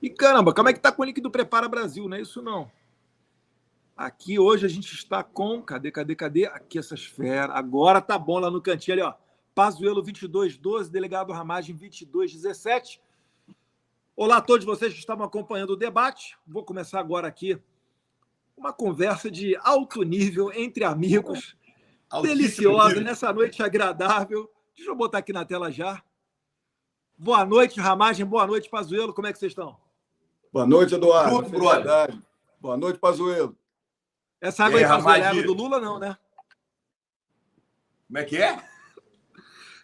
E caramba, como é que tá com o link do Prepara Brasil? Não é isso não. Aqui hoje a gente está com... Cadê? Aqui essas feras. Agora tá bom lá no cantinho ali, ó. Pazuello 2212, delegado Ramagem 2217. Olá a todos vocês que estavam acompanhando o debate. Vou começar agora aqui uma conversa de alto nível entre amigos. Deliciosa, nessa noite agradável. Deixa eu botar aqui na tela já. Boa noite, Ramagem. Boa noite, Pazuello. Como é que vocês estão? Boa noite, Eduardo. Tudo, brother. Boa noite, Pazuello. Essa água aí, Pazuello, é água do Lula, não, né? Como é que é?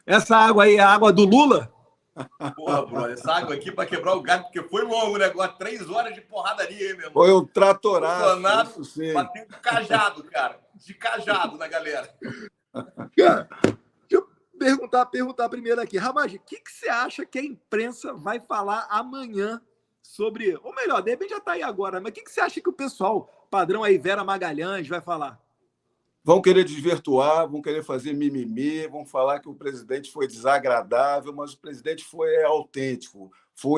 Essa água aí é a água do Lula? Porra, brother, essa água aqui para quebrar o galho, porque foi longo o negócio. 3 horas de porradaria, hein, meu irmão? Foi um tratoraço. Batendo cajado, cara. De cajado na galera. Cara, deixa eu perguntar primeiro aqui. Ramagem, o que você acha que a imprensa vai falar amanhã sobre... Ou melhor, de repente já está aí agora, mas o que você acha que o pessoal, padrão aí, Vera Magalhães, vai falar? Vão querer desvirtuar, vão querer fazer mimimi, vão falar que o presidente foi desagradável, mas o presidente foi autêntico,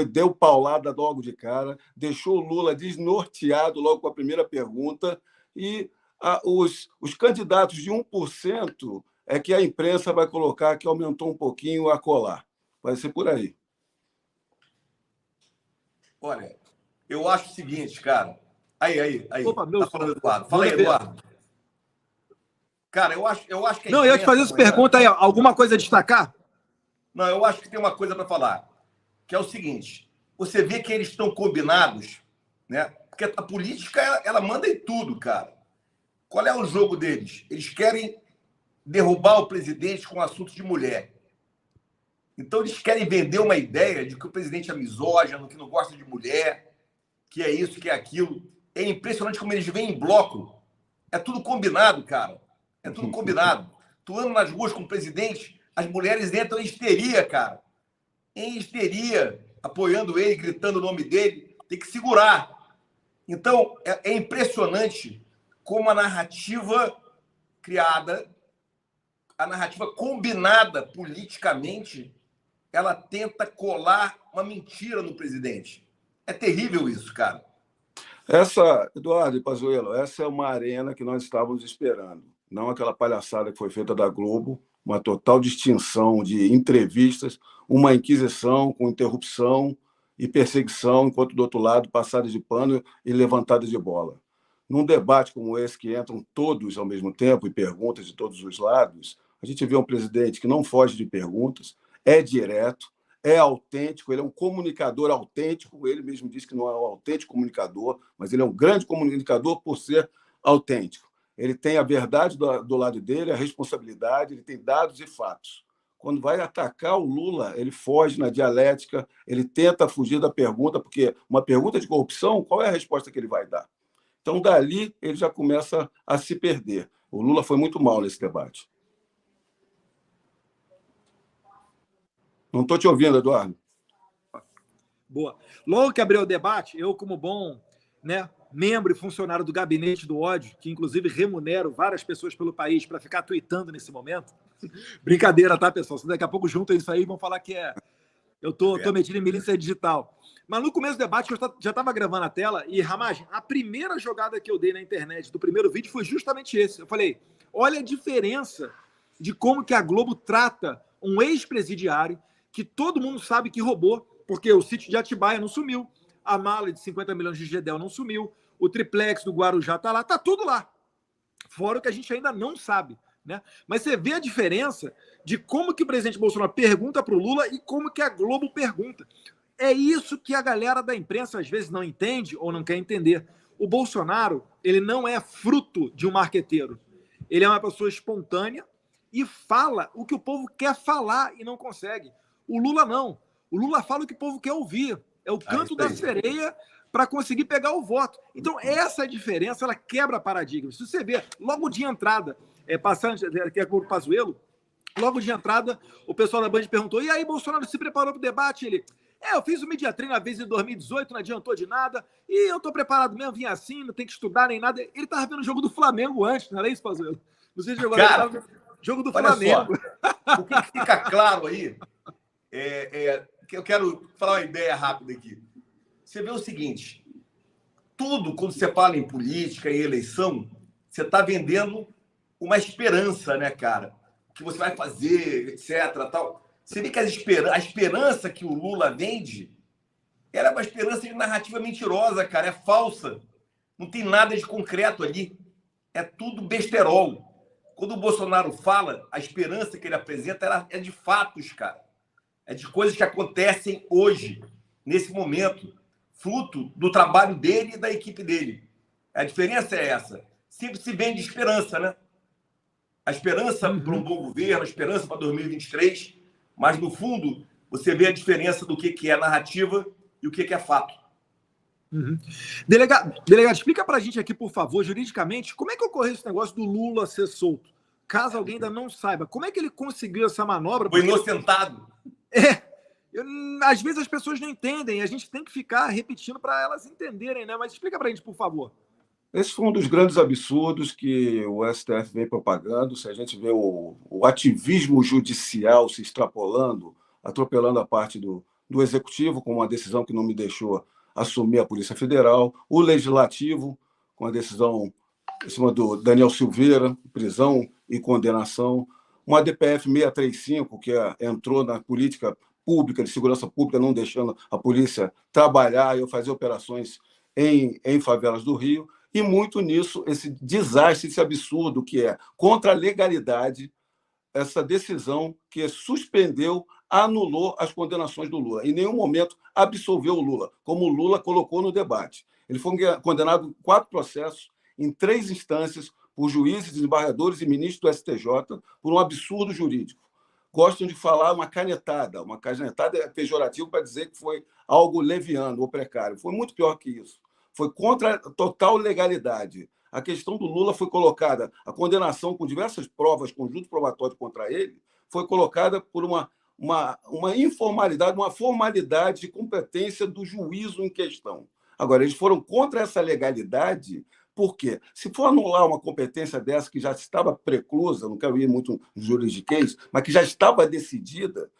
deu paulada logo de cara, deixou o Lula desnorteado logo com a primeira pergunta, e os candidatos de 1% é que a imprensa vai colocar que aumentou um pouquinho a colar. Vai ser por aí. Olha, eu acho o seguinte, cara. Aí. Opa, tá falando, Eduardo. Fala aí, Eduardo. Cara, eu acho que... Não, eu ia te fazer essa pergunta aí. Alguma coisa a destacar? Não, eu acho que tem uma coisa para falar, que é o seguinte. Você vê que eles estão combinados, né? Porque a política, ela manda em tudo, cara. Qual é o jogo deles? Eles querem derrubar o presidente com assunto de mulher. Então, eles querem vender uma ideia de que o presidente é misógino, que não gosta de mulher, que é isso, que é aquilo. É impressionante como eles vêm em bloco. É tudo combinado, cara. É tudo combinado. Tu anda nas ruas com o presidente, as mulheres entram em histeria, cara. Em histeria, apoiando ele, gritando o nome dele. Tem que segurar. Então, é impressionante como a narrativa criada, a narrativa combinada politicamente, ela tenta colar uma mentira no presidente. É terrível isso, cara. Eduardo e Pazuello, essa é uma arena que nós estávamos esperando. Não aquela palhaçada que foi feita da Globo, uma total distinção de entrevistas, uma inquisição com interrupção e perseguição, enquanto do outro lado, passada de pano e levantada de bola. Num debate como esse, que entram todos ao mesmo tempo e perguntas de todos os lados, a gente vê um presidente que não foge de perguntas, é direto, é autêntico, ele é um comunicador autêntico, ele mesmo disse que não é um autêntico comunicador, mas ele é um grande comunicador por ser autêntico. Ele tem a verdade do lado dele, a responsabilidade, ele tem dados e fatos. Quando vai atacar o Lula, ele foge na dialética, ele tenta fugir da pergunta, porque uma pergunta de corrupção, qual é a resposta que ele vai dar? Então, dali, ele já começa a se perder. O Lula foi muito mal nesse debate. Não estou te ouvindo, Eduardo. Boa. Logo que abriu o debate, eu, como bom, né, membro e funcionário do Gabinete do Ódio, que inclusive remunero várias pessoas pelo país para ficar tweetando nesse momento. Brincadeira, tá, pessoal? Se daqui a pouco juntam isso aí, vão falar que eu tô metido em milícia digital. Mas no começo do debate, eu já estava gravando a tela e, Ramagem, a primeira jogada que eu dei na internet do primeiro vídeo foi justamente esse. Eu falei, olha a diferença de como que a Globo trata um ex-presidiário que todo mundo sabe que roubou, porque o sítio de Atibaia não sumiu, a mala de 50 milhões de Gedel não sumiu, o triplex do Guarujá está lá, está tudo lá. Fora o que a gente ainda não sabe. Né? Mas você vê a diferença de como que o presidente Bolsonaro pergunta para o Lula e como que a Globo pergunta. É isso que a galera da imprensa às vezes não entende ou não quer entender. O Bolsonaro, ele não é fruto de um marqueteiro. Ele é uma pessoa espontânea e fala o que o povo quer falar e não consegue. O Lula não. O Lula fala o que o povo quer ouvir. É o canto da sereia para conseguir pegar o voto. Então, essa diferença, ela quebra paradigmas. Se você vê, logo de entrada, passando, que é com o Pazuello, logo de entrada, o pessoal da Band perguntou, e aí, Bolsonaro se preparou para o debate? Ele, eu fiz o Media Train uma vez em 2018, não adiantou de nada, e eu estou preparado mesmo, vim assim, não tem que estudar nem nada. Ele estava vendo o jogo do Flamengo antes, não era isso, Pazuello? Não sei se jogou o jogo do Flamengo. Só, o que fica claro aí que eu quero falar uma ideia rápida aqui. você vê o seguinte, tudo, quando você fala em política e eleição, você está vendendo uma esperança, né, cara? O que você vai fazer, etc. Tal. Você vê que a esperança que o Lula vende era uma esperança de narrativa mentirosa, cara. É falsa. Não tem nada de concreto ali. É tudo besterol. Quando o Bolsonaro fala, a esperança que ele apresenta é de fatos, cara. É de coisas que acontecem hoje, nesse momento, fruto do trabalho dele e da equipe dele. A diferença é essa. Sempre se vende esperança, né? A esperança para um bom governo, a esperança para 2023, mas, no fundo, você vê a diferença do que é narrativa e o que é fato. Delegado, explica para a gente aqui, por favor, juridicamente, como é que ocorreu esse negócio do Lula ser solto? Caso alguém ainda não saiba, como é que ele conseguiu essa manobra? Foi inocentado. Às vezes as pessoas não entendem, a gente tem que ficar repetindo para elas entenderem, né? Mas explica para a gente, por favor. Esse foi um dos grandes absurdos que o STF vem propagando. Se a gente vê o ativismo judicial se extrapolando, atropelando a parte do Executivo, com uma decisão que não me deixou assumir a Polícia Federal, o Legislativo, com a decisão em cima do Daniel Silveira, prisão e condenação, uma DPF 635, que entrou na política pública, de segurança pública, não deixando a polícia trabalhar e fazer operações em favelas do Rio, e muito nisso, esse desastre, esse absurdo que é contra a legalidade, essa decisão que suspendeu, anulou as condenações do Lula. Em nenhum momento absolveu o Lula, como o Lula colocou no debate. Ele foi condenado em 4 processos, em 3 instâncias, por juízes, desembargadores e ministros do STJ, por um absurdo jurídico. Gostam de falar uma canetada. Uma canetada é pejorativo para dizer que foi algo leviano ou precário. Foi muito pior que isso. Foi contra a total legalidade. A questão do Lula foi colocada, a condenação com diversas provas, conjunto probatório contra ele, foi colocada por uma informalidade, uma formalidade de competência do juízo em questão. Agora, eles foram contra essa legalidade, por quê? Se for anular uma competência dessa que já estava preclusa, não quero ir muito no juridiquês, mas que já estava decidida,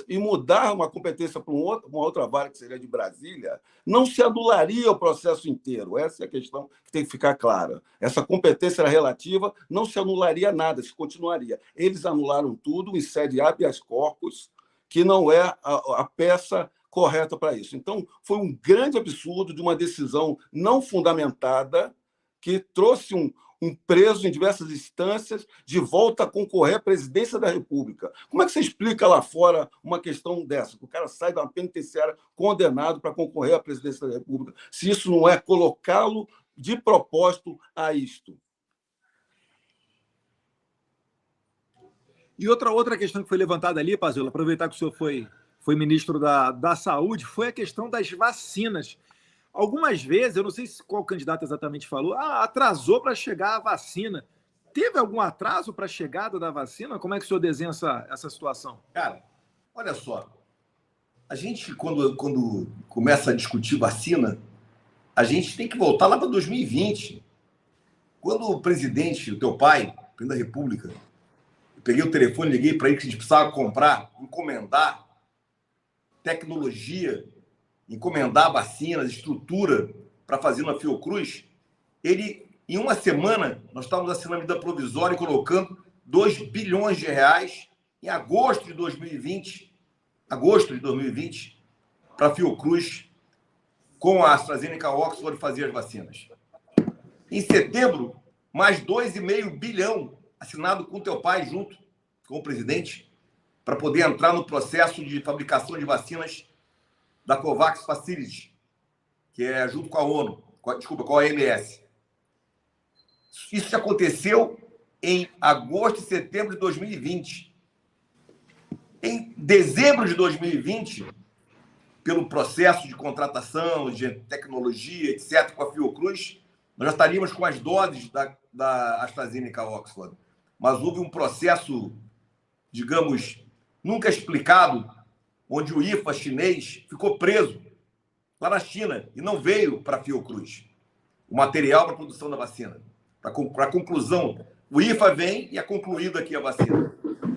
e mudar uma competência para uma outra vara, que seria de Brasília, não se anularia o processo inteiro. Essa é a questão que tem que ficar clara. Essa competência era relativa, não se anularia nada, se continuaria. Eles anularam tudo em sede habeas corpus, que não é a peça correta para isso. Então, foi um grande absurdo de uma decisão não fundamentada que trouxe um preso em diversas instâncias de volta a concorrer à presidência da República. Como é que você explica lá fora uma questão dessa? Que o cara sai da penitenciária condenado para concorrer à presidência da República, se isso não é colocá-lo de propósito a isto? E outra questão que foi levantada ali, Pazuello, aproveitar que o senhor foi ministro da Saúde, foi a questão das vacinas. Algumas vezes, eu não sei qual candidato exatamente falou, atrasou para chegar a vacina. Teve algum atraso para a chegada da vacina? Como é que o senhor desenha essa situação? Cara, olha só. A gente, quando começa a discutir vacina, a gente tem que voltar lá para 2020. Quando o presidente, o teu pai, o presidente da República, eu peguei o telefone, liguei para ele que a gente precisava comprar, encomendar tecnologia, encomendar vacinas, estrutura para fazer na Fiocruz, ele, em uma semana, nós estávamos assinando a medida provisória e colocando 2 bilhões de reais em agosto de 2020, para a Fiocruz, com a AstraZeneca Oxford, fazer as vacinas. Em setembro, mais 2,5 bilhão assinado com o teu pai junto com o presidente, para poder entrar no processo de fabricação de vacinas da COVAX Facility, que é junto com a ONU, com a OMS. Isso já aconteceu em agosto e setembro de 2020. Em dezembro de 2020, pelo processo de contratação, de tecnologia, etc., com a Fiocruz, nós já estaríamos com as doses da AstraZeneca Oxford. Mas houve um processo, digamos, nunca explicado, onde o IFA chinês ficou preso lá na China e não veio para a Fiocruz o material para a produção da vacina. Para a conclusão, o IFA vem e é concluído aqui a vacina.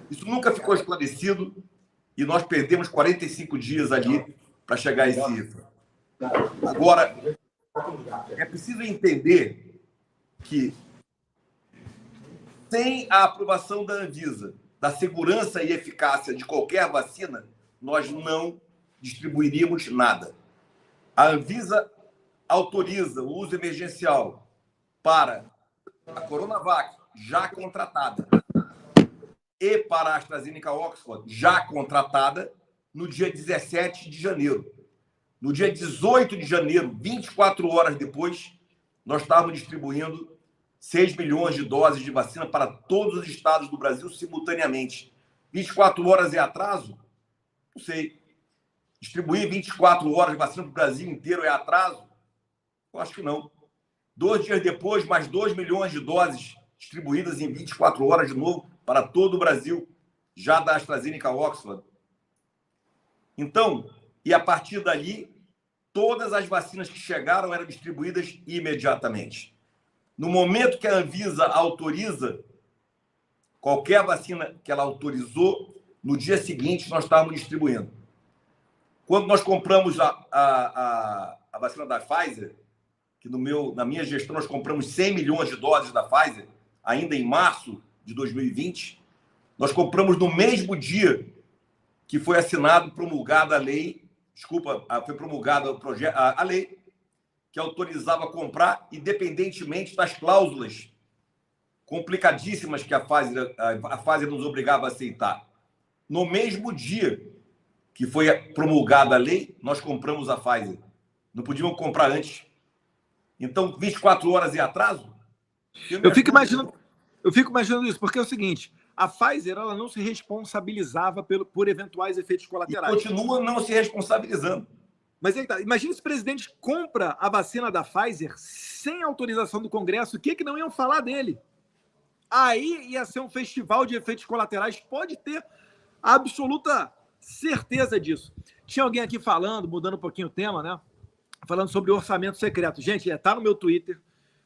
Isso nunca ficou esclarecido e nós perdemos 45 dias ali para chegar a esse IFA. Agora, é preciso entender que, sem a aprovação da Anvisa, da segurança e eficácia de qualquer vacina, nós não distribuiríamos nada. A Anvisa autoriza o uso emergencial para a Coronavac, já contratada, e para a AstraZeneca Oxford, já contratada, no dia 17 de janeiro. No dia 18 de janeiro, 24 horas depois, nós estávamos distribuindo 6 milhões de doses de vacina para todos os estados do Brasil simultaneamente. 24 horas é atraso? Não sei. Distribuir 24 horas de vacina para o Brasil inteiro é atraso? Eu acho que não. 2 dias depois, mais 2 milhões de doses distribuídas em 24 horas de novo para todo o Brasil, já da AstraZeneca Oxford. Então, e a partir dali, todas as vacinas que chegaram eram distribuídas imediatamente. No momento que a Anvisa autoriza qualquer vacina que ela autorizou, no dia seguinte nós estávamos distribuindo. Quando nós compramos a vacina da Pfizer, que na minha gestão nós compramos 100 milhões de doses da Pfizer, ainda em março de 2020, nós compramos no mesmo dia que foi promulgada a lei, foi promulgada a lei que autorizava comprar, independentemente das cláusulas complicadíssimas que a Pfizer nos obrigava a aceitar. No mesmo dia que foi promulgada a lei, nós compramos a Pfizer. Não podíamos comprar antes. Então, 24 horas de atraso? Eu fico imaginando isso, porque é o seguinte, a Pfizer ela não se responsabilizava por eventuais efeitos colaterais. E continua não se responsabilizando. Mas aí tá, imagina se o presidente compra a vacina da Pfizer sem autorização do Congresso, o que não iam falar dele? Aí ia ser um festival de efeitos colaterais, pode ter absoluta certeza disso. Tinha alguém aqui falando, mudando um pouquinho o tema, né? Falando sobre o orçamento secreto. Gente, tá no meu Twitter.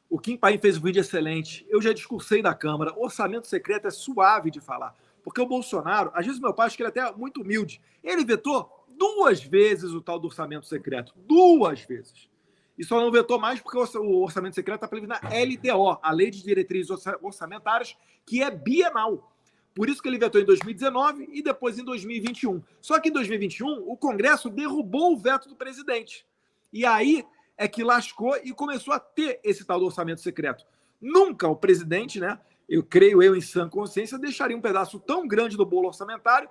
O Kim Paim fez um vídeo excelente. Eu já discursei da Câmara. Orçamento secreto é suave de falar. Porque o Bolsonaro, às vezes o meu pai, acho que ele é até muito humilde. Ele vetou 2 vezes o tal do orçamento secreto. 2 vezes. E só não vetou mais porque o orçamento secreto está previsto na LDO, a Lei de Diretrizes Orçamentárias, que é bienal. Por isso que ele vetou em 2019 e depois em 2021. Só que em 2021, o Congresso derrubou o veto do presidente. E aí é que lascou e começou a ter esse tal do orçamento secreto. Nunca o presidente, né, eu em sã consciência, deixaria um pedaço tão grande do bolo orçamentário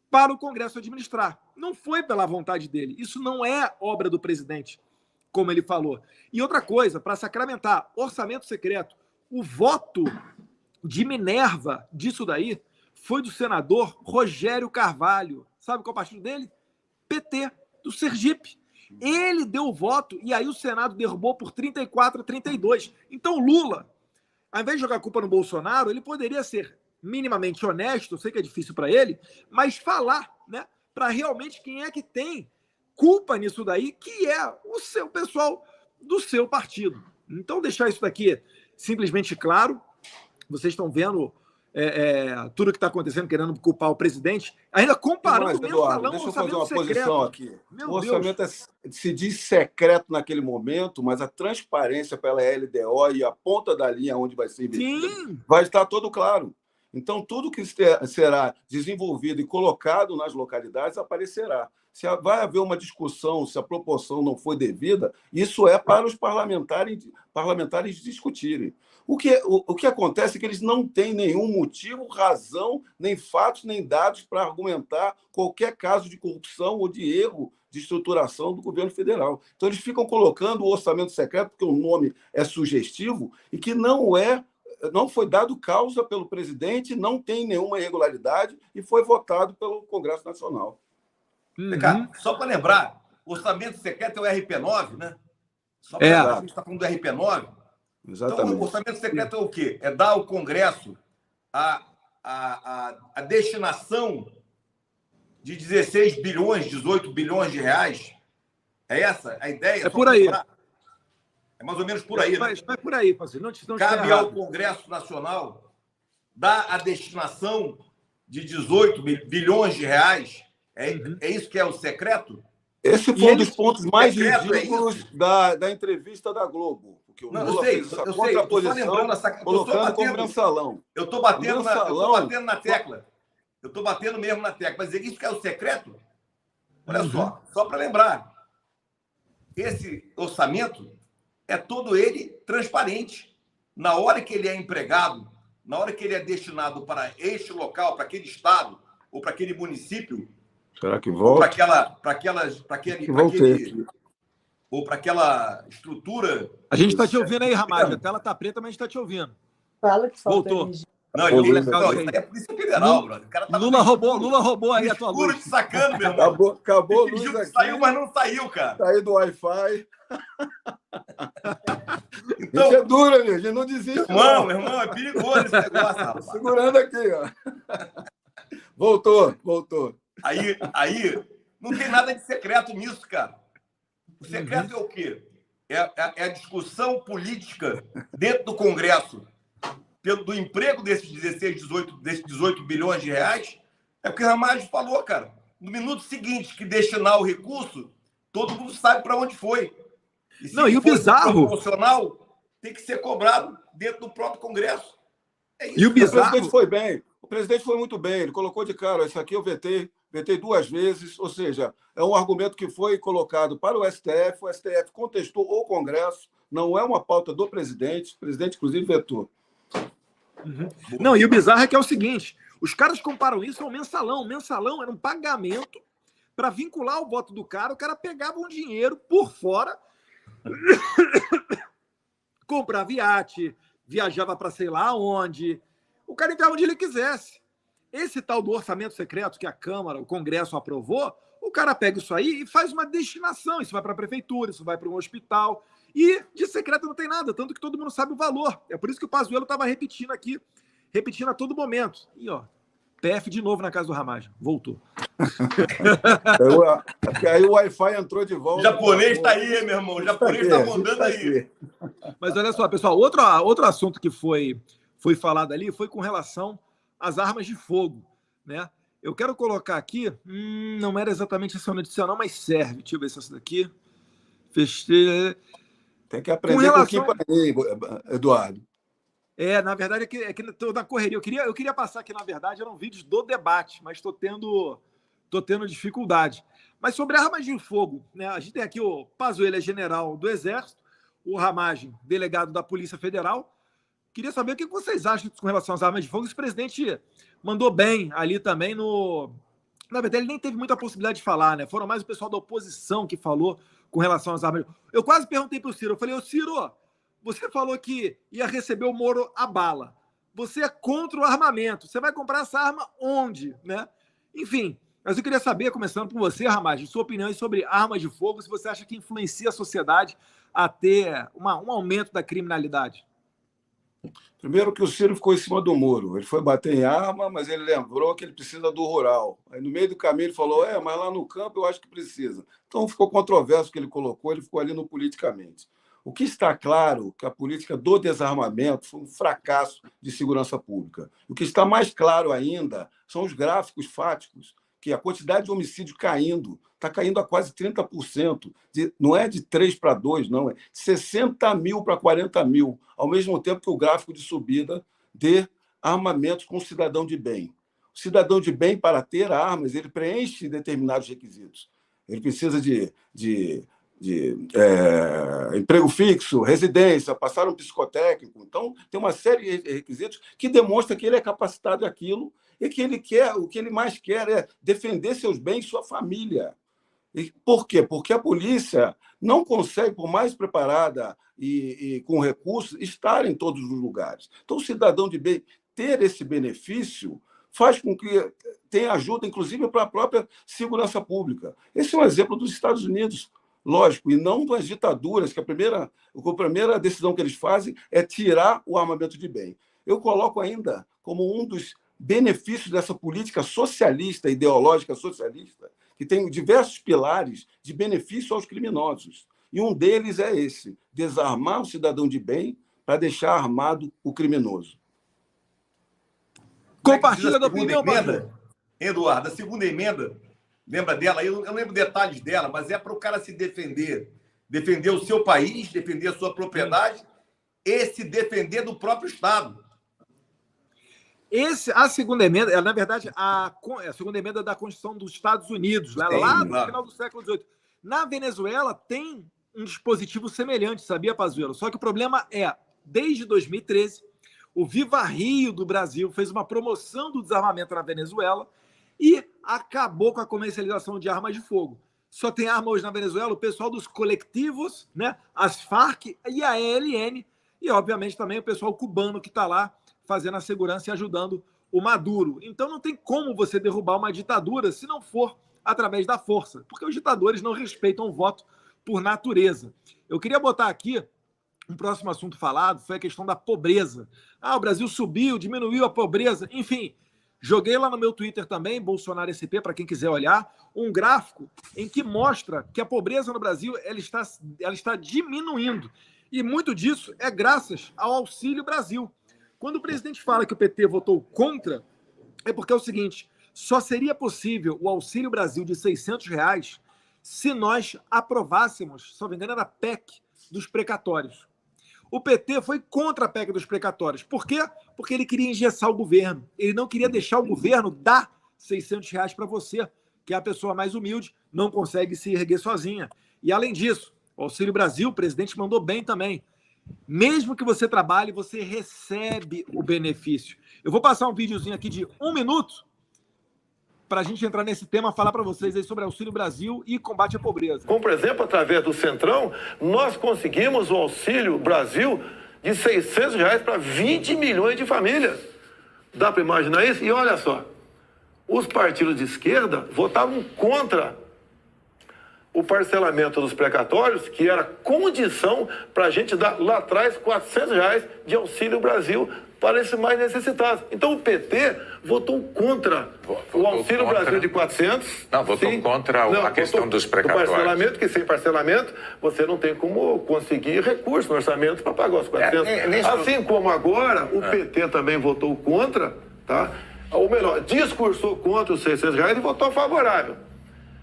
para o Congresso administrar. Não foi pela vontade dele. Isso não é obra do presidente, como ele falou. E outra coisa, para sacramentar orçamento secreto, o voto de Minerva disso daí foi do senador Rogério Carvalho. Sabe qual é o partido dele? PT, do Sergipe. Ele deu o voto e aí o Senado derrubou por 34-32. Então Lula, ao invés de jogar a culpa no Bolsonaro, ele poderia ser minimamente honesto, eu sei que é difícil para ele, mas falar, né, para realmente quem é que tem culpa nisso daí, que é o seu pessoal do seu partido. Então deixar isso daqui simplesmente claro. Vocês estão vendo tudo que está acontecendo, querendo culpar o presidente, ainda comparando mesmo salão. Deixa eu fazer uma posição aqui. O orçamento se diz secreto naquele momento, mas a transparência pela LDO e a ponta da linha onde vai ser investido vai estar todo claro. Então, tudo que será desenvolvido e colocado nas localidades aparecerá. Se vai haver uma discussão, se a proporção não foi devida, isso é para os parlamentares discutirem. O que acontece é que eles não têm nenhum motivo, razão, nem fatos, nem dados para argumentar qualquer caso de corrupção ou de erro de estruturação do governo federal. Então, eles ficam colocando o orçamento secreto, porque o nome é sugestivo, e que não foi dado causa pelo presidente, não tem nenhuma irregularidade e foi votado pelo Congresso Nacional. Cara, só para lembrar, o orçamento secreto é o RP9, né? Só para a gente está falando do RP9. Exatamente. Então, o orçamento secreto é o quê? É dar ao Congresso a destinação de 16 bilhões, 18 bilhões de reais. É essa a ideia? É por aí. É mais ou menos por aí, né? Vai por aí, não cabe ao Congresso Nacional dar a destinação de 18 bilhões de reais. É isso que é o secreto? Esse foi um dos pontos mais secreto, ridículos da entrevista da Globo. Porque o Lula fez essa contraposição, colocando como mensalão. Eu estou batendo na tecla. Eu estou batendo mesmo na tecla. Mas isso que é o secreto? Olha só para lembrar. Esse orçamento é todo ele transparente. Na hora que ele é empregado, na hora que ele é destinado para este local, para aquele estado ou para aquele município, será que volta? Ou para aquela estrutura. A gente está te ouvindo aí, Ramagem. A tela está preta, mas a gente está te ouvindo. Fala que falta voltou. Não, isso aí é Polícia Federal, brother. Lula roubou aí a tua luz. Escuro te sacando, meu irmão. Acabou a luz aqui. Saiu, mas não saiu, cara. Saiu do Wi-Fi. Então, isso é duro, meu. A gente não desiste. Meu irmão, é perigoso esse negócio, rapaz. Segurando aqui, ó. Voltou. Aí, não tem nada de secreto nisso, cara. O secreto é o quê? É a discussão política dentro do Congresso do emprego desses 18 bilhões de reais. É o que o Ramagem falou, cara. No minuto seguinte que destinar o recurso, todo mundo sabe para onde foi. E o bizarro... proporcional tem que ser cobrado dentro do próprio Congresso. É isso. E o bizarro... O presidente foi bem. O presidente foi muito bem. Ele colocou de cara, isso aqui eu vetei 2 vezes, ou seja, é um argumento que foi colocado para o STF contestou o Congresso, não é uma pauta do presidente, o presidente, inclusive, vetou. Não, e o bizarro é que é o seguinte, os caras comparam isso ao mensalão. O mensalão era um pagamento para vincular o voto do cara, o cara pegava um dinheiro por fora, comprava iate, viajava para sei lá onde, o cara entrava onde ele quisesse. Esse tal do orçamento secreto que a Câmara, o Congresso aprovou, o cara pega isso aí e faz uma destinação. Isso vai para a prefeitura, isso vai para um hospital. E de secreto não tem nada, tanto que todo mundo sabe o valor. É por isso que o Pazuello estava repetindo aqui, repetindo a todo momento. E, ó, PF de novo na casa do Ramagem. Voltou. Aí o Wi-Fi entrou de volta. O japonês está aí, meu irmão. O japonês está mandando aí. Mas olha só, pessoal, outro assunto que foi falado ali foi com relação às armas de fogo, né? Eu quero colocar aqui, não era exatamente essa notícia não, mas serve. Deixa eu ver se é essa daqui. Fechei. Tem que aprender com o que aí, Eduardo. Na verdade, é que estou na correria. Eu queria passar aqui, na verdade, eram vídeos do debate, mas estou tendo dificuldade. Mas sobre armas de fogo, né? A gente tem aqui o Pazuello, é general do Exército, o Ramagem, delegado da Polícia Federal. Queria saber o que vocês acham com relação às armas de fogo. Esse presidente mandou bem ali também no... Na verdade, ele nem teve muita possibilidade de falar, né? Foram mais o pessoal da oposição que falou com relação às armas. Eu quase perguntei para o Ciro, eu falei, ô Ciro, você falou que ia receber o Moro a bala. Você é contra o armamento. Você vai comprar essa arma onde, né? Enfim, mas eu queria saber, começando por você, Ramagem, sua opinião sobre armas de fogo, se você acha que influencia a sociedade a ter um aumento da criminalidade. Primeiro que o Ciro ficou em cima do muro. Ele foi bater em arma, mas ele lembrou que ele precisa do rural. Aí no meio do caminho ele falou, mas lá no campo eu acho que precisa. Então ficou controverso o que ele colocou, ele ficou ali no politicamente. O que está claro é que a política do desarmamento foi um fracasso de segurança pública. O que está mais claro ainda são os gráficos fáticos, que a quantidade de homicídios caindo, está caindo a quase 30%. Não é de 3 para 2, não, é 60 mil para 40 mil, ao mesmo tempo que o gráfico de subida de armamentos com cidadão de bem. O cidadão de bem, para ter armas, ele preenche determinados requisitos. Ele precisa de emprego fixo, residência, passar um psicotécnico. Então, tem uma série de requisitos que demonstra que ele é capacitado àquilo e que ele quer, o que ele mais quer é defender seus bens e sua família. E por quê? Porque a polícia não consegue, por mais preparada e com recursos, estar em todos os lugares. Então, o cidadão de bem ter esse benefício faz com que tenha ajuda, inclusive, para a própria segurança pública. Esse é um exemplo dos Estados Unidos, lógico, e não das ditaduras, que a primeira decisão que eles fazem é tirar o armamento de bem. Eu coloco ainda como um dos benefícios dessa política socialista, ideológica socialista, que tem diversos pilares de benefício aos criminosos. E um deles é esse, desarmar o cidadão de bem para deixar armado o criminoso. Compartilha da opinião, emenda, Eduardo, a segunda emenda Lembra dela? Eu não lembro detalhes dela, mas é para o cara se defender. Defender o seu país, defender a sua propriedade e se defender do próprio Estado. A segunda emenda, na verdade, a segunda emenda da Constituição dos Estados Unidos, lá no final do século XVIII. Na Venezuela tem um dispositivo semelhante, sabia, Pazuello? Só que o problema é, desde 2013, o Viva Rio do Brasil fez uma promoção do desarmamento na Venezuela e acabou com a comercialização de armas de fogo. Só tem arma hoje na Venezuela o pessoal dos coletivos, né? As Farc e a ELN, e, obviamente, também o pessoal cubano que está lá fazendo a segurança e ajudando o Maduro. Então, não tem como você derrubar uma ditadura se não for através da força, porque os ditadores não respeitam o voto por natureza. Eu queria botar aqui um próximo assunto falado, foi a questão da pobreza. O Brasil subiu, diminuiu a pobreza, enfim. Joguei lá no meu Twitter também, Bolsonaro SP, para quem quiser olhar, um gráfico em que mostra que a pobreza no Brasil ela está diminuindo. E muito disso é graças ao Auxílio Brasil. Quando o presidente fala que o PT votou contra, é porque é o seguinte, só seria possível o Auxílio Brasil de R$600 se nós aprovássemos, se não me engano, era a PEC dos precatórios. O PT foi contra a PEC dos precatórios. Por quê? Porque ele queria engessar o governo. Ele não queria deixar o governo dar R$600 para você, que é a pessoa mais humilde, não consegue se erguer sozinha. E, além disso, o Auxílio Brasil, o presidente mandou bem também. Mesmo que você trabalhe, você recebe o benefício. Eu vou passar um videozinho aqui de 1 minuto para a gente entrar nesse tema, falar para vocês aí sobre Auxílio Brasil e combate à pobreza. Como, por exemplo, através do Centrão, nós conseguimos o Auxílio Brasil de R$600 para 20 milhões de famílias. Dá para imaginar isso? E olha só, os partidos de esquerda votavam contra o parcelamento dos precatórios, que era condição para a gente dar lá atrás R$400 de Auxílio Brasil para esses mais necessitados. Então o PT votou contra o Auxílio Brasil de 400. Não, votou contra a questão dos precatórios. Do parcelamento, que sem parcelamento você não tem como conseguir recurso no orçamento para pagar os 400. Assim como agora o PT também votou contra, tá? Ou melhor, discursou contra os R$600 e votou favorável.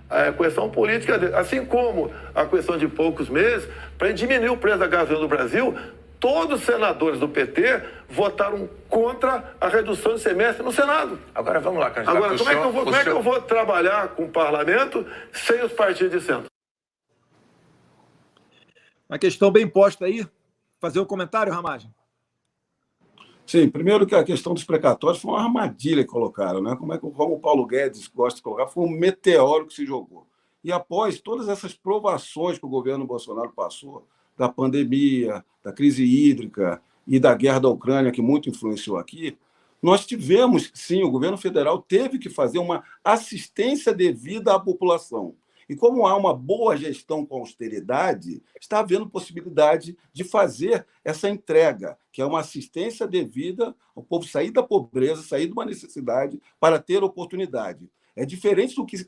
A questão política, assim como a questão de poucos meses, para diminuir o preço da gasolina no Brasil, todos os senadores do PT votaram contra a redução de semestre no Senado. Agora vamos lá, candidato. Agora, como é que eu vou trabalhar com o parlamento sem os partidos de centro? Uma questão bem posta aí. Fazer um comentário, Ramagem? Sim, primeiro que a questão dos precatórios foi uma armadilha que colocaram, né? Como o Paulo Guedes gosta de colocar, foi um meteoro que se jogou. E após todas essas provações que o governo Bolsonaro passou, da pandemia, da crise hídrica e da guerra da Ucrânia, que muito influenciou aqui, nós tivemos, sim, o governo federal teve que fazer uma assistência devida à população. E como há uma boa gestão com austeridade, está havendo possibilidade de fazer essa entrega, que é uma assistência devida ao povo sair da pobreza, sair de uma necessidade para ter oportunidade. É diferente do que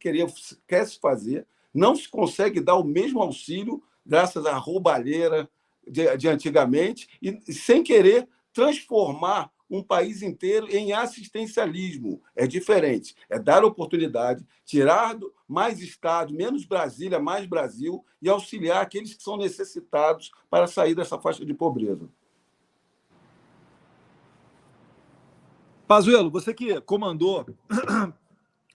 quer se fazer, não se consegue dar o mesmo auxílio graças à roubalheira de antigamente e sem querer transformar um país inteiro em assistencialismo. É diferente. É dar oportunidade, tirar mais Estado, menos Brasília, mais Brasil e auxiliar aqueles que são necessitados para sair dessa faixa de pobreza. Pazuello, você que comandou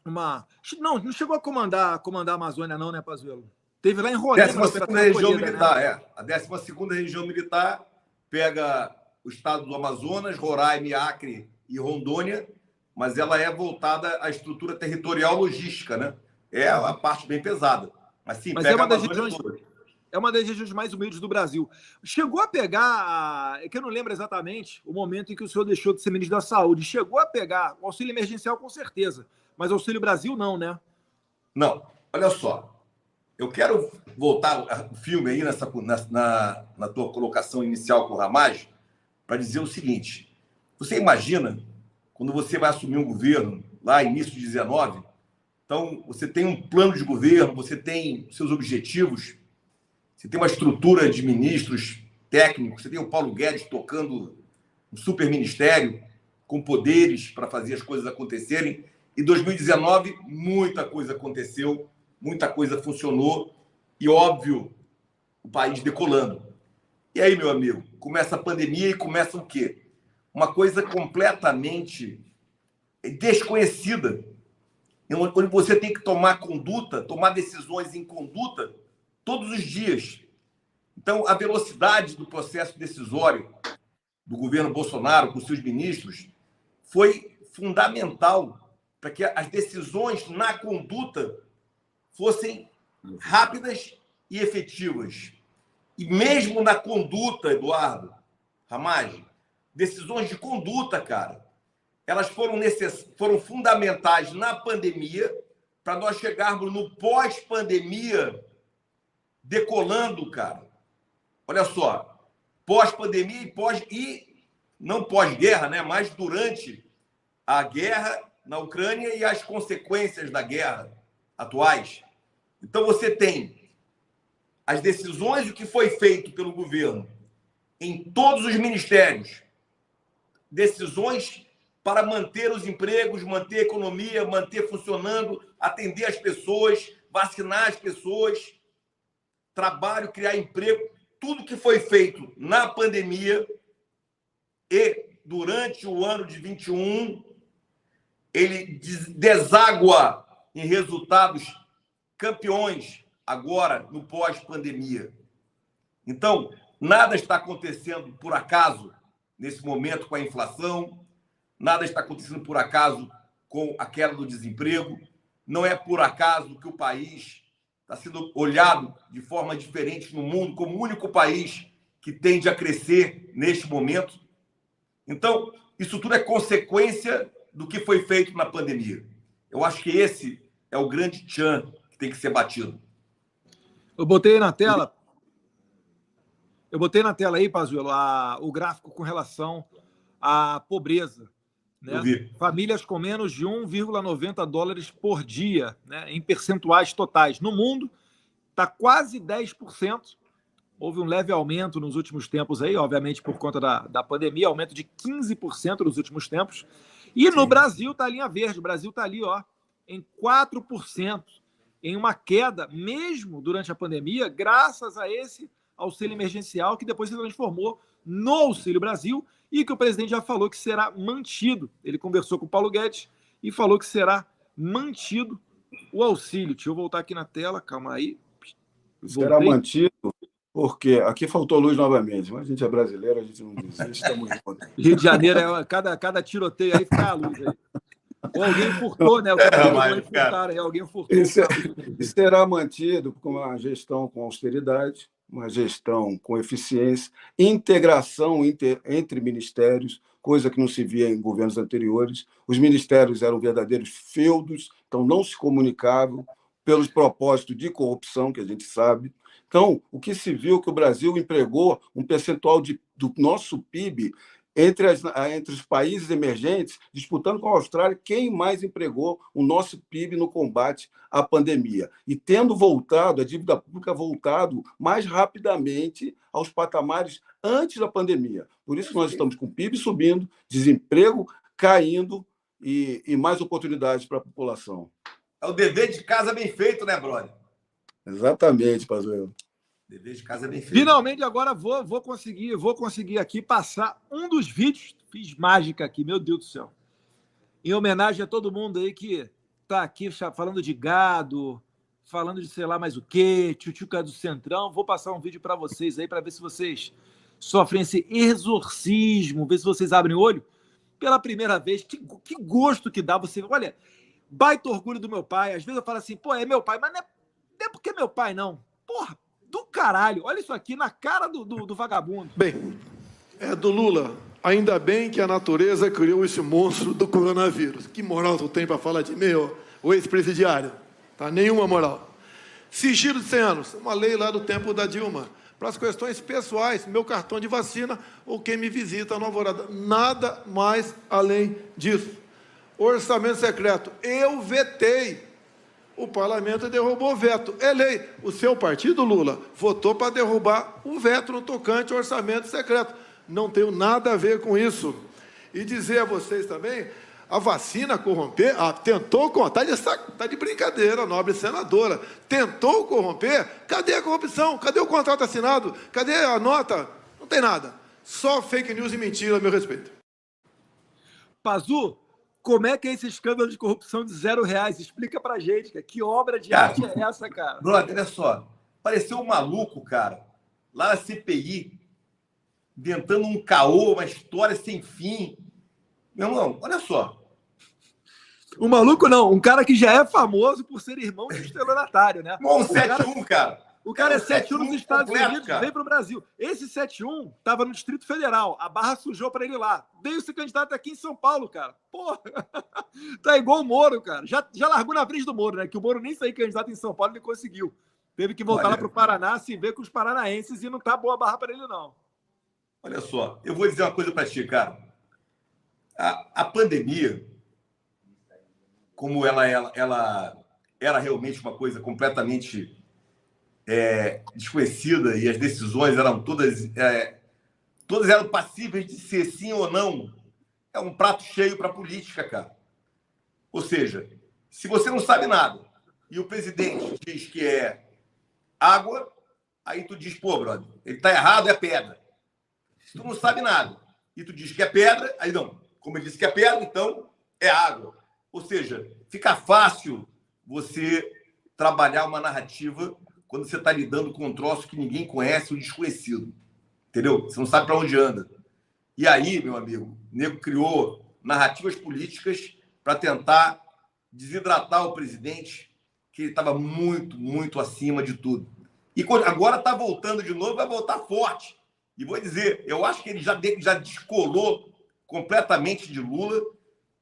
uma... Não chegou a comandar a Amazônia não, né, Pazuello? Teve lá em Roraima. 12ª região militar, né? A 12ª região militar pega o estado do Amazonas, Roraima, Acre e Rondônia, mas ela é voltada à estrutura territorial logística, né? É a parte bem pesada. Mas sim, mas pega é uma das regiões mais humildes do Brasil. Chegou a pegar, é que eu não lembro exatamente o momento em que o senhor deixou de ser ministro da Saúde, chegou a pegar o auxílio emergencial com certeza, mas auxílio Brasil não, né? Não, olha só. Eu quero voltar o filme aí na tua colocação inicial com o Ramagem para dizer o seguinte. Você imagina quando você vai assumir um governo lá início de 19, então você tem um plano de governo, você tem seus objetivos, você tem uma estrutura de ministros técnicos, você tem o Paulo Guedes tocando um super ministério com poderes para fazer as coisas acontecerem Em 2019, muita coisa aconteceu, muita coisa funcionou e, óbvio, o país decolando. E aí, meu amigo, começa a pandemia e começa o quê? Uma coisa completamente desconhecida, onde você tem que tomar decisões em conduta todos os dias. Então, a velocidade do processo decisório do governo Bolsonaro com seus ministros foi fundamental para que as decisões na conduta fossem rápidas e efetivas. E mesmo na conduta, Eduardo Ramage, decisões de conduta, cara, elas foram fundamentais na pandemia para nós chegarmos no pós-pandemia decolando, cara. Olha só, pós-pandemia e não pós-guerra, né? Mas durante a guerra na Ucrânia e as consequências da guerra atuais. Então você tem as decisões, o que foi feito pelo governo em todos os ministérios, decisões para manter os empregos, manter a economia, manter funcionando, atender as pessoas, vacinar as pessoas, trabalho, criar emprego, tudo que foi feito na pandemia e durante o ano de 21, ele deságua em resultados campeões agora no pós-pandemia. Então, nada está acontecendo por acaso nesse momento com a inflação, nada está acontecendo por acaso com a queda do desemprego, não é por acaso que o país está sendo olhado de forma diferente no mundo como o único país que tende a crescer neste momento. Então, isso tudo é consequência do que foi feito na pandemia. Eu acho que esse é o grande tchan que tem que ser batido. Eu botei na tela aí, Pazuello, o gráfico com relação à pobreza. Né? Famílias com menos de 1,90 dólares por dia, né? Em percentuais totais. No mundo, está quase 10%. Houve um leve aumento nos últimos tempos aí, obviamente por conta da pandemia, aumento de 15% nos últimos tempos. E no Brasil está a linha verde, o Brasil está ali, ó, em 4%, em uma queda, mesmo durante a pandemia, graças a esse auxílio emergencial que depois se transformou no Auxílio Brasil e que o presidente já falou que será mantido. Ele conversou com o Paulo Guedes e falou que será mantido o auxílio. Deixa eu voltar aqui na tela, calma aí. Será mantido, porque aqui faltou luz novamente, mas a gente é brasileiro, a gente não desiste, estamos juntos. Rio de Janeiro, cada tiroteio aí fica a luz aí. Ou alguém furtou, né? Alguém furtou. E será mantido com uma gestão com austeridade, uma gestão com eficiência, integração entre ministérios, coisa que não se via em governos anteriores. Os ministérios eram verdadeiros feudos, então não se comunicavam pelos propósitos de corrupção, que a gente sabe. Então, o que se viu é que o Brasil empregou um percentual do nosso PIB entre os países emergentes, disputando com a Austrália quem mais empregou o nosso PIB no combate à pandemia. E tendo voltado, a dívida pública voltado mais rapidamente aos patamares antes da pandemia. Por isso que nós estamos com o PIB subindo, desemprego caindo e mais oportunidades para a população. É o dever de casa bem feito, né, brother? Exatamente, Pazuello. Dever de casa bem feito. Finalmente, agora vou conseguir aqui passar um dos vídeos. Fiz mágica aqui, meu Deus do céu. Em homenagem a todo mundo aí que está aqui falando de gado, falando de sei lá mais o quê, tchutchuca do Centrão. Vou passar um vídeo para vocês aí, para ver se vocês sofrem esse exorcismo, ver se vocês abrem o olho. Pela primeira vez, que gosto que dá você. Olha, baita orgulho do meu pai. Às vezes eu falo assim, pô, é meu pai, mas não é porque é meu pai, não. Porra, do caralho. Olha isso aqui na cara do vagabundo. Bem, é do Lula. Ainda bem que a natureza criou esse monstro do coronavírus. Que moral tu tem para falar de mim, o ex-presidiário? Tá? Nenhuma moral. Sigilo de 100 anos. Uma lei lá do tempo da Dilma. Para as questões pessoais, meu cartão de vacina ou quem me visita na Alvorada. Nada mais além disso. Orçamento secreto. Eu vetei. O parlamento derrubou o veto. É lei. O seu partido, Lula, votou para derrubar o veto no tocante ao orçamento secreto. Não tenho nada a ver com isso. E dizer a vocês também, A vacina corromper, tentou contar, está de brincadeira, nobre senadora. Tentou corromper, cadê a corrupção? Cadê o contrato assinado? Cadê a nota? Não tem nada. Só fake news e mentira a meu respeito. Pazu, como é que é esse escândalo de corrupção de R$0? Explica pra gente, cara. Que obra de arte é essa, cara? Brother, olha só. Pareceu um maluco, cara, lá na CPI, inventando um caô, uma história sem fim. Meu irmão, olha só. O maluco não, um cara que já é famoso por ser irmão de estelionatário, né? Um 7-1, cara. O cara é 7-1 nos Estados completo, Unidos, cara. veio para o Brasil. Esse 7-1 estava no Distrito Federal. A barra sujou para ele lá. Veio ser candidato aqui em São Paulo, cara. Porra! Tá igual o Moro, cara. Já largou na frente do Moro, né? Que o Moro nem sair candidato em São Paulo, ele conseguiu. Teve que voltar lá para o Paraná, se ver com os paranaenses, e não tá boa a barra para ele, não. Olha só, eu vou dizer uma coisa para ti, cara. A pandemia, como ela era realmente uma coisa completamente desconhecida, e as decisões eram todas eram passíveis de ser sim ou não, é um prato cheio para a política, cara. Ou seja, se você não sabe nada e o presidente diz que é água, aí tu diz, pô, brother, ele tá errado, é pedra. Se tu não sabe nada e tu diz que é pedra, aí não. Como ele disse que é pedra, então é água. Ou seja, fica fácil você trabalhar uma narrativa quando você está lidando com um troço que ninguém conhece, o desconhecido. Entendeu? Você não sabe para onde anda. E aí, meu amigo, o nego criou narrativas políticas para tentar desidratar o presidente, que ele estava muito, muito acima de tudo. E agora está voltando de novo, vai voltar forte. E vou dizer, eu acho que ele já descolou completamente de Lula,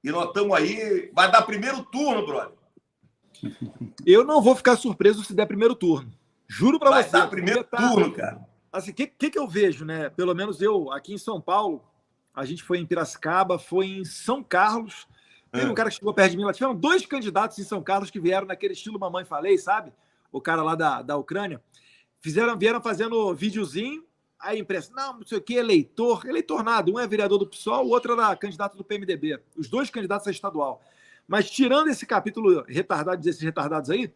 e nós estamos aí, vai dar primeiro turno, brother. Eu não vou ficar surpreso se der primeiro turno. Juro para você. Vai dar primeiro turno, cara. Assim, o que eu vejo, né? Pelo menos eu, aqui em São Paulo, a gente foi em Piracicaba, foi em São Carlos. Teve um cara que chegou perto de mim lá. Tiveram 2 candidatos em São Carlos que vieram naquele estilo Mamãe Falei, sabe? O cara lá da Ucrânia. Vieram fazendo videozinho. Aí a imprensa, não sei o que, eleitor nada. Um é vereador do PSOL, o outro era candidato do PMDB. Os 2 candidatos a estadual. Mas tirando esse capítulo retardado, desses retardados aí,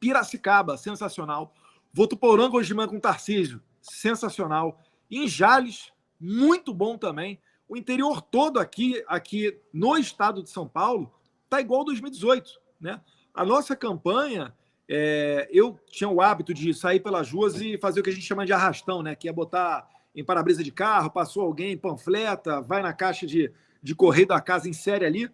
Piracicaba, sensacional. Votuporanga hoje de manhã com Tarcísio, sensacional. Em Jales, muito bom também. O interior todo aqui no estado de São Paulo tá igual 2018, né? A nossa campanha, eu tinha o hábito de sair pelas ruas e fazer o que a gente chama de arrastão, né? Que é botar em para-brisa de carro, passou alguém, panfleta, vai na caixa de correio da casa em série ali.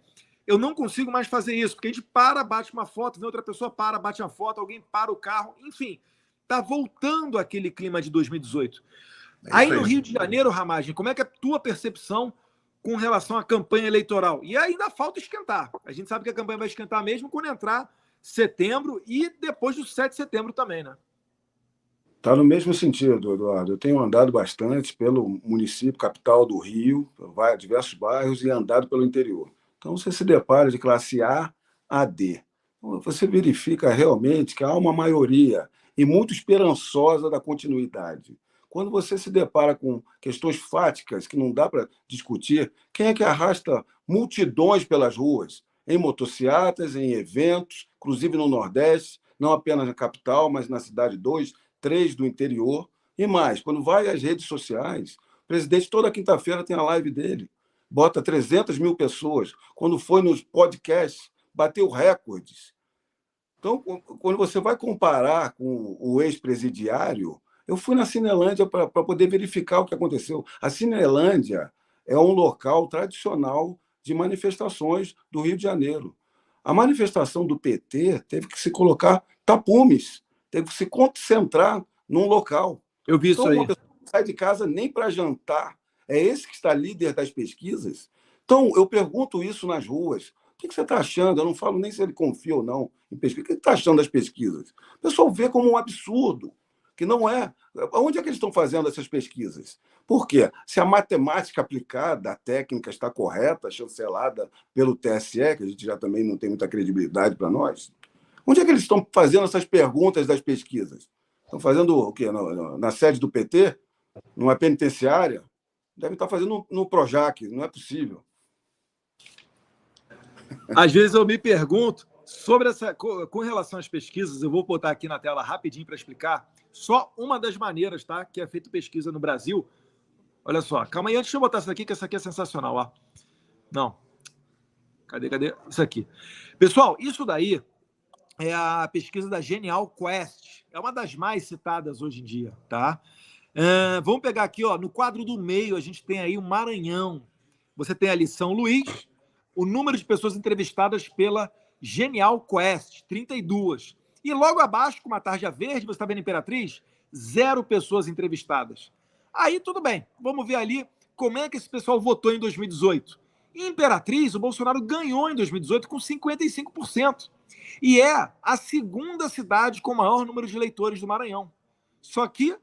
Eu não consigo mais fazer isso, porque a gente para, bate uma foto, vem outra pessoa, para, bate uma foto, alguém para o carro, enfim. Tá voltando aquele clima de 2018. Aí no Rio de Janeiro, Ramagem, como é que é a tua percepção com relação à campanha eleitoral? E ainda falta esquentar. A gente sabe que a campanha vai esquentar mesmo quando entrar setembro e depois do 7 de setembro também, né? Está no mesmo sentido, Eduardo. Eu tenho andado bastante pelo município, capital do Rio, diversos bairros, e andado pelo interior. Então, você se depara de classe A a D. Você verifica realmente que há uma maioria e muito esperançosa da continuidade. Quando você se depara com questões fáticas que não dá para discutir, quem é que arrasta multidões pelas ruas? Em motocicletas, em eventos, inclusive no Nordeste, não apenas na capital, mas na cidade 2, 3 do interior. E mais, quando vai às redes sociais, o presidente toda quinta-feira tem a live dele, bota 300 mil pessoas. Quando foi nos podcasts, bateu recordes. Então, quando você vai comparar com o ex-presidiário, eu fui na Cinelândia para poder verificar o que aconteceu. A Cinelândia é um local tradicional de manifestações do Rio de Janeiro. A manifestação do PT teve que se colocar tapumes, teve que se concentrar num local. Eu vi isso aí. Uma pessoa não sai de casa nem para jantar. É esse que está líder das pesquisas? Então, eu pergunto isso nas ruas. O que você está achando? Eu não falo nem se ele confia ou não em pesquisa. O que você está achando das pesquisas? O pessoal vê como um absurdo, que não é. Onde é que eles estão fazendo essas pesquisas? Por quê? Se a matemática aplicada, a técnica está correta, chancelada pelo TSE, que a gente já também não tem muita credibilidade para nós, onde é que eles estão fazendo essas perguntas das pesquisas? Estão fazendo o quê? Na sede do PT? Numa penitenciária? Devem estar fazendo no Projac, não é possível. Às vezes eu me pergunto sobre essa, com relação às pesquisas, eu vou botar aqui na tela rapidinho para explicar só uma das maneiras, tá, que é feita pesquisa no Brasil. Olha só, calma aí, antes de eu botar isso aqui, que essa aqui é sensacional, ó. Não. Cadê? Isso aqui. Pessoal, isso daí é a pesquisa da Genial Quest. É uma das mais citadas hoje em dia, tá? Vamos pegar aqui, ó, no quadro do meio, a gente tem aí o Maranhão. Você tem ali São Luís, o número de pessoas entrevistadas pela Genial Quest, 32. E logo abaixo, com uma tarja verde, você está vendo Imperatriz, 0 pessoas entrevistadas. Aí tudo bem, vamos ver ali como é que esse pessoal votou em 2018. Em Imperatriz, o Bolsonaro ganhou em 2018 com 55%. E é a segunda cidade com o maior número de eleitores do Maranhão. Só que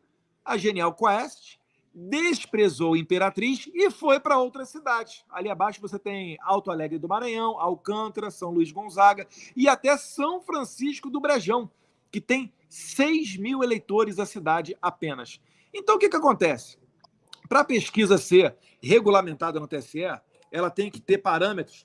a Genial Quest desprezou Imperatriz e foi para outras cidades. Ali abaixo você tem Alto Alegre do Maranhão, Alcântara, São Luís Gonzaga e até São Francisco do Brejão, que tem 6 mil eleitores a cidade apenas. Então o que acontece? Para a pesquisa ser regulamentada no TSE, ela tem que ter parâmetros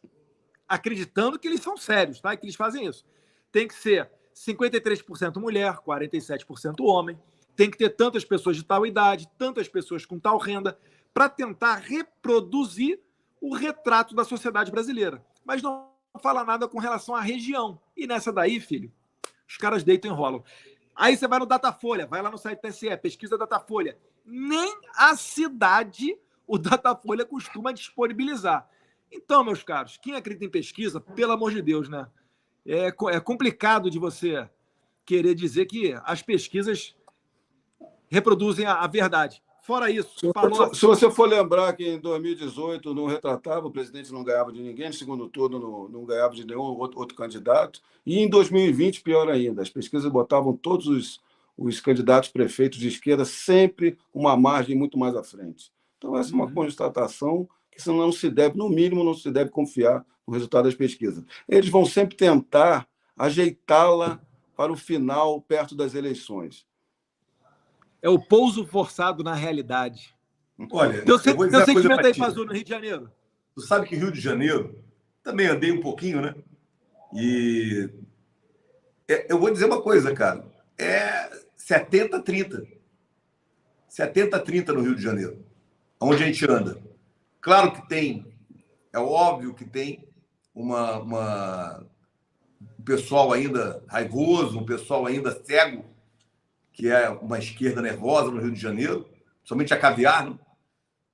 acreditando que eles são sérios, tá? Que eles fazem isso. Tem que ser 53% mulher, 47% homem, tem que ter tantas pessoas de tal idade, tantas pessoas com tal renda, para tentar reproduzir o retrato da sociedade brasileira. Mas não fala nada com relação à região. E nessa daí, filho, os caras deitam e enrolam. Aí você vai no Datafolha, vai lá no site TSE, pesquisa Datafolha. Nem a cidade o Datafolha costuma disponibilizar. Então, meus caros, quem acredita em pesquisa, pelo amor de Deus, né? É complicado de você querer dizer que as pesquisas reproduzem a verdade. Fora isso, se você for lembrar que em 2018 não retratava, o presidente não ganhava de ninguém, no segundo turno não ganhava de nenhum outro candidato, e em 2020, pior ainda, as pesquisas botavam todos os candidatos prefeitos de esquerda sempre uma margem muito mais à frente. Então, essa é uma constatação que não se deve, no mínimo, não se deve confiar no resultado das pesquisas. Eles vão sempre tentar ajeitá-la para o final, perto das eleições. É o pouso forçado na realidade. Olha, teu sentimento aí, Pazu, no Rio de Janeiro? Tu sabe que Rio de Janeiro, também andei um pouquinho, né? E eu vou dizer uma coisa, cara. É 70-30. 70-30 no Rio de Janeiro, onde a gente anda. Claro que tem, é óbvio que tem um pessoal ainda raivoso, um pessoal ainda cego, que é uma esquerda nervosa no Rio de Janeiro, somente a caviar, né?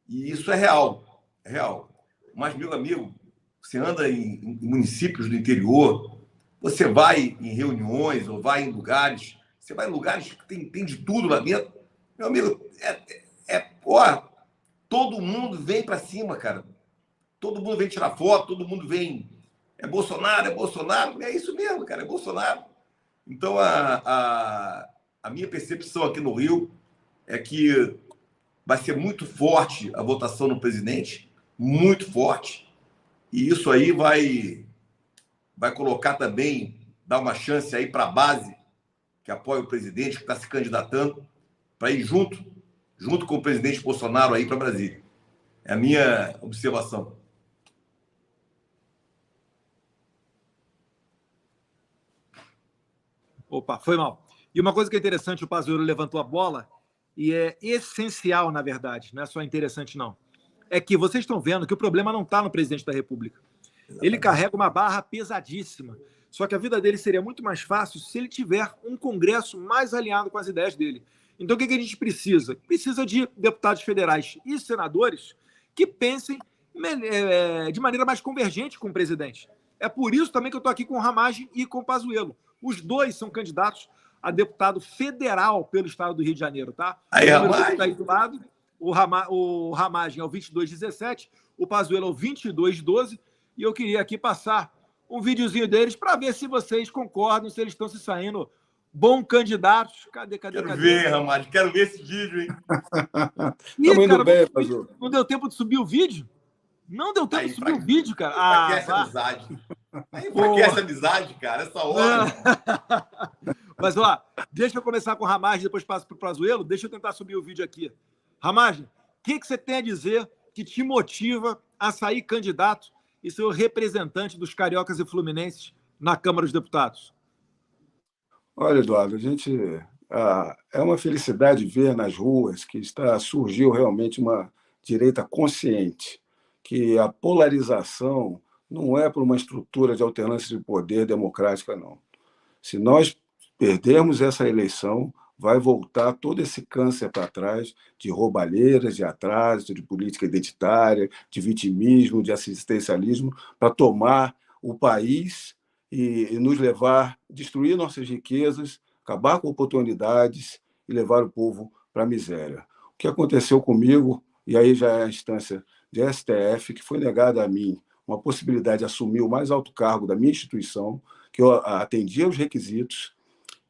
E isso é real, é real. Mas, meu amigo, você anda em municípios do interior, você vai em reuniões ou vai em lugares, você vai em lugares que tem de tudo lá dentro, meu amigo, todo mundo vem para cima, cara. Todo mundo vem tirar foto, todo mundo vem... É Bolsonaro, é isso mesmo, cara, é Bolsonaro. Então, a minha percepção aqui no Rio é que vai ser muito forte a votação no presidente, muito forte, e isso aí vai colocar também, dar uma chance aí para a base que apoia o presidente, que está se candidatando, para ir junto com o presidente Bolsonaro aí para Brasília. É a minha observação. Opa, foi mal. E uma coisa que é interessante, o Pazuello levantou a bola, e é essencial, na verdade, não é só interessante, não, é que vocês estão vendo que o problema não está no presidente da República. Ele carrega uma barra pesadíssima, só que a vida dele seria muito mais fácil se ele tiver um Congresso mais alinhado com as ideias dele. Então, o que a gente precisa? Precisa de deputados federais e senadores que pensem de maneira mais convergente com o presidente. É por isso também que eu estou aqui com o Ramagem e com o Pazuello. Os dois são candidatos a deputado federal pelo estado do Rio de Janeiro, tá? Aí, Ramagem está aí do lado. O Ramagem é o 2217, o Pazuello é o 2212, e eu queria aqui passar um videozinho deles para ver se vocês concordam, se eles estão se saindo bons candidatos. Cadê? Quero ver, Ramagem, quero ver esse vídeo, hein? Ih, cara, bem, não deu tempo de subir o vídeo? Não deu tempo de subir o vídeo, cara. Enfraquece a amizade. Aí enfraquece a amizade, cara, essa hora. Mas, ó, deixa eu começar com o Ramagem, depois passo para o Pazuello. Deixa eu tentar subir o vídeo aqui. Ramagem, o que você tem a dizer que te motiva a sair candidato e ser o representante dos cariocas e fluminenses na Câmara dos Deputados? Olha, Eduardo, é uma felicidade ver nas ruas que surgiu realmente uma direita consciente, que a polarização não é por uma estrutura de alternância de poder democrática, não. Se nós perdermos essa eleição, vai voltar todo esse câncer para trás de roubalheiras, de atraso, de política identitária, de vitimismo, de assistencialismo, para tomar o país e nos levar, destruir nossas riquezas, acabar com oportunidades e levar o povo para a miséria. O que aconteceu comigo, e aí já é a instância de STF, que foi negada a mim uma possibilidade de assumir o mais alto cargo da minha instituição, que eu atendia os requisitos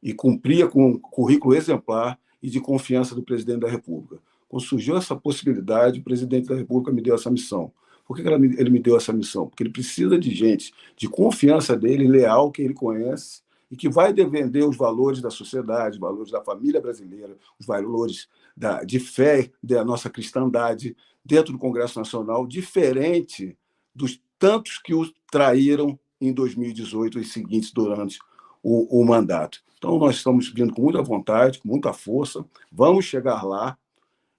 e cumpria com um currículo exemplar e de confiança do presidente da República. Quando surgiu essa possibilidade, o presidente da República me deu essa missão. Por que ele me deu essa missão? Porque ele precisa de gente de confiança dele, leal, que ele conhece, e que vai defender os valores da sociedade, os valores da família brasileira, os valores de fé da nossa cristandade dentro do Congresso Nacional, diferente dos tantos que o traíram em 2018 e seguintes durante o mandato. Então, nós estamos vindo com muita vontade, com muita força, vamos chegar lá,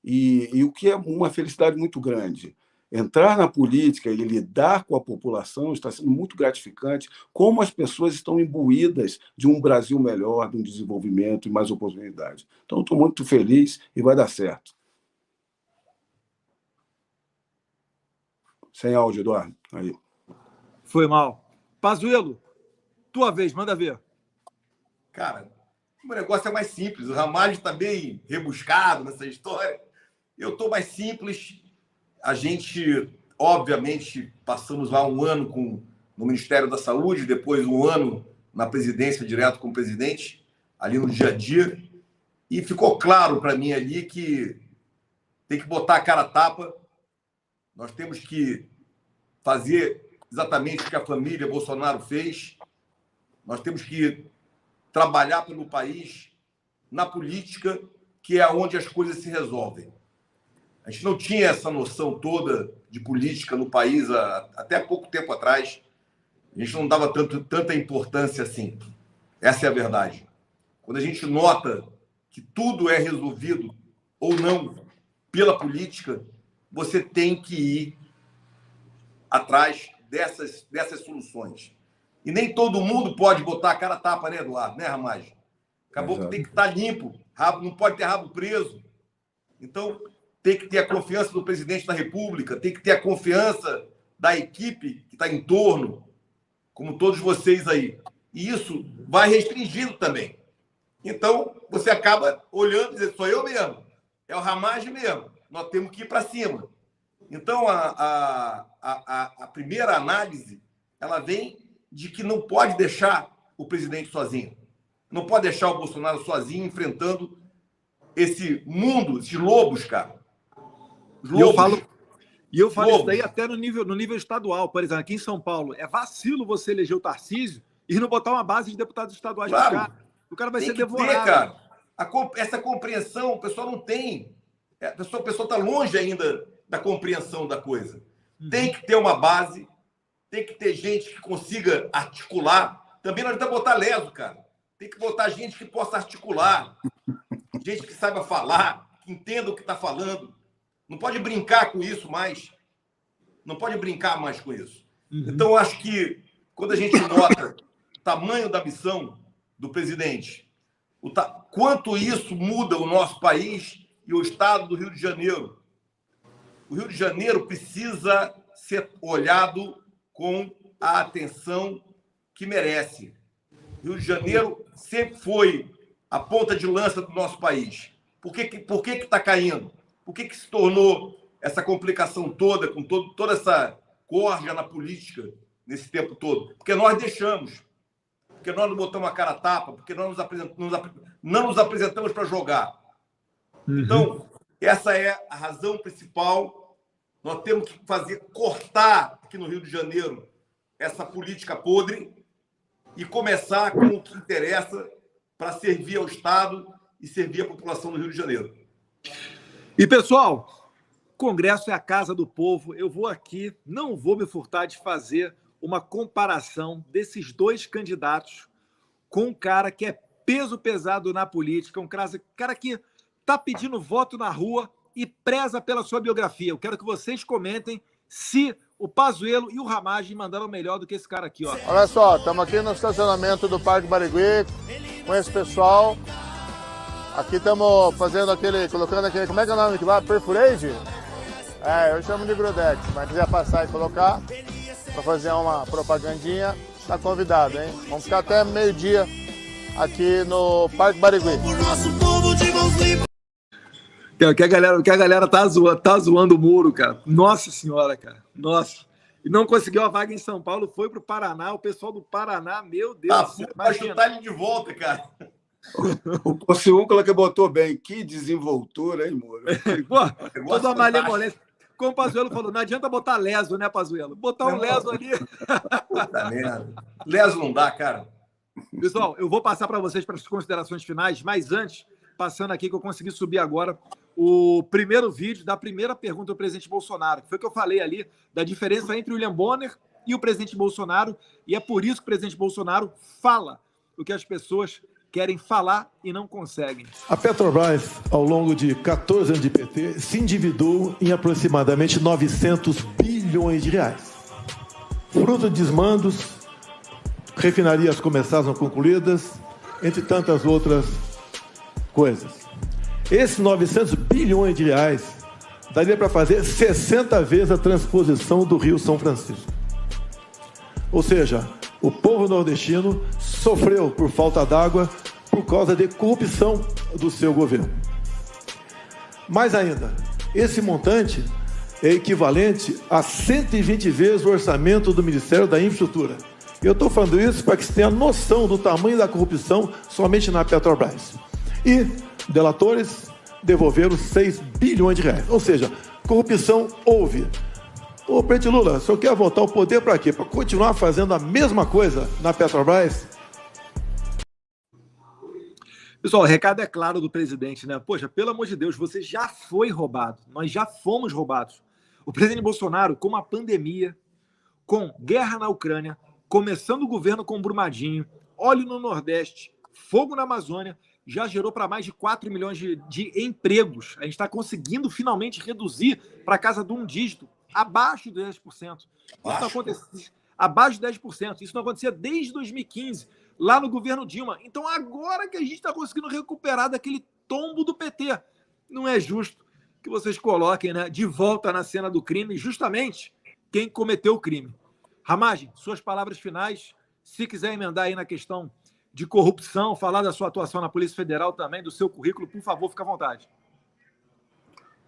e o que é uma felicidade muito grande. Entrar na política e lidar com a população está sendo muito gratificante, como as pessoas estão imbuídas de um Brasil melhor, de um desenvolvimento e mais oportunidade. Então, estou muito feliz e vai dar certo. Sem áudio, Eduardo. Aí. Foi mal. Pazuello, tua vez, manda ver. Cara, o negócio é mais simples. O Ramalho está bem rebuscado nessa história. Eu estou mais simples. A gente, obviamente, passamos lá um ano no Ministério da Saúde, depois um ano na presidência, direto com o presidente, ali no dia a dia. E ficou claro para mim ali que tem que botar a cara a tapa. Nós temos que fazer exatamente o que a família Bolsonaro fez. Nós temos que trabalhar pelo país, na política, que é onde as coisas se resolvem. A gente não tinha essa noção toda de política no país até pouco tempo atrás. A gente não dava tanta importância assim. Essa é a verdade. Quando a gente nota que tudo é resolvido ou não pela política, você tem que ir atrás dessas soluções. E nem todo mundo pode botar a cara a tapa, né, Eduardo? Né, Ramagem? Acabou que tem que estar limpo, não pode ter rabo preso. Então, tem que ter a confiança do presidente da República, tem que ter a confiança da equipe que está em torno, como todos vocês aí. E isso vai restringindo também. Então, você acaba olhando e dizendo, sou eu mesmo, é o Ramagem mesmo, nós temos que ir para cima. Então, a primeira análise, ela vem de que não pode deixar o presidente sozinho. Não pode deixar o Bolsonaro sozinho enfrentando esse mundo, esses lobos, cara. Os lobos. E eu falo isso daí até no nível estadual. Por exemplo, aqui em São Paulo, é vacilo você eleger o Tarcísio e não botar uma base de deputados estaduais para cá. O cara vai ser devorado. Cara. Essa compreensão, o pessoal não tem. O pessoal está longe ainda da compreensão da coisa. Tem que ter uma base, tem que ter gente que consiga articular. Também não adianta botar leso, cara. Tem que botar gente que possa articular, gente que saiba falar, que entenda o que está falando. Não pode brincar com isso mais. Não pode brincar mais com isso. Então, eu acho que quando a gente nota o tamanho da missão do presidente, quanto isso muda o nosso país e o estado do Rio de Janeiro. O Rio de Janeiro precisa ser olhado com a atenção que merece. O Rio de Janeiro sempre foi a ponta de lança do nosso país. Por que está caindo? Por que se tornou essa complicação toda, com toda essa corja na política nesse tempo todo? Porque nós deixamos. Porque nós não botamos a cara a tapa, porque nós não nos apresentamos para jogar. Então, essa é a razão principal. Nós temos que cortar aqui no Rio de Janeiro essa política podre e começar com o que interessa para servir ao Estado e servir a população do Rio de Janeiro. E, pessoal, Congresso é a casa do povo. Eu vou aqui, não vou me furtar de fazer uma comparação desses dois candidatos com um cara que é peso pesado na política, um cara que está pedindo voto na rua e preza pela sua biografia. Eu quero que vocês comentem se o Pazuello e o Ramagem mandaram melhor do que esse cara aqui, ó. Olha só, estamos aqui no estacionamento do Parque Barigui, com esse pessoal. Aqui estamos fazendo colocando aquele, como é que é o nome que lá? Perforade? Eu chamo de Grudex, mas quiser passar e colocar, para fazer uma propagandinha, está convidado, hein? Vamos ficar até meio-dia aqui no Parque Barigui. Que a galera tá zoando o muro, cara. Nossa senhora, cara. Nossa. E não conseguiu a vaga em São Paulo, foi pro Paraná. O pessoal do Paraná, meu Deus. Vai chutar ele de volta, cara. O Pociúncula que botou bem. Que desenvoltura, hein, Muro? Pô, toda uma malemolência. Como o Pazuello falou, não adianta botar leso, né, Pazuello? Botar um leso ali. Puta merda. Leso não dá, cara. Pessoal, eu vou passar para vocês para as considerações finais, mas antes, passando aqui que eu consegui subir agora o primeiro vídeo da primeira pergunta do presidente Bolsonaro, que foi o que eu falei ali, da diferença entre o William Bonner e o presidente Bolsonaro, e é por isso que o presidente Bolsonaro fala o que as pessoas querem falar e não conseguem. A Petrobras, ao longo de 14 anos de PT, se endividou em aproximadamente 900 bilhões de reais. Fruto de desmandos, refinarias começaram concluídas, entre tantas outras coisas. Esses 900 bilhões de reais daria para fazer 60 vezes a transposição do Rio São Francisco. Ou seja, o povo nordestino sofreu por falta d'água por causa de corrupção do seu governo. Mais ainda, esse montante é equivalente a 120 vezes o orçamento do Ministério da Infraestrutura. Eu estou falando isso para que você tenha noção do tamanho da corrupção somente na Petrobras. E delatores devolveram 6 bilhões de reais. Ou seja, corrupção houve. Ô, presidente Lula, o senhor quer voltar ao poder para quê? Para continuar fazendo a mesma coisa na Petrobras? Pessoal, o recado é claro do presidente, né? Poxa, pelo amor de Deus, você já foi roubado. Nós já fomos roubados. O presidente Bolsonaro, com uma pandemia, com guerra na Ucrânia, começando o governo com Brumadinho, óleo no Nordeste, fogo na Amazônia, já gerou para mais de 4 milhões de empregos. A gente está conseguindo finalmente reduzir para casa de um dígito, abaixo de 10%. Isso não acontecia, abaixo de 10%. Isso não acontecia desde 2015, lá no governo Dilma. Então, agora que a gente está conseguindo recuperar daquele tombo do PT, não é justo que vocês coloquem, né, de volta na cena do crime justamente quem cometeu o crime. Ramagem, suas palavras finais. Se quiser emendar aí na questão de corrupção, falar da sua atuação na Polícia Federal também, do seu currículo, por favor, fique à vontade.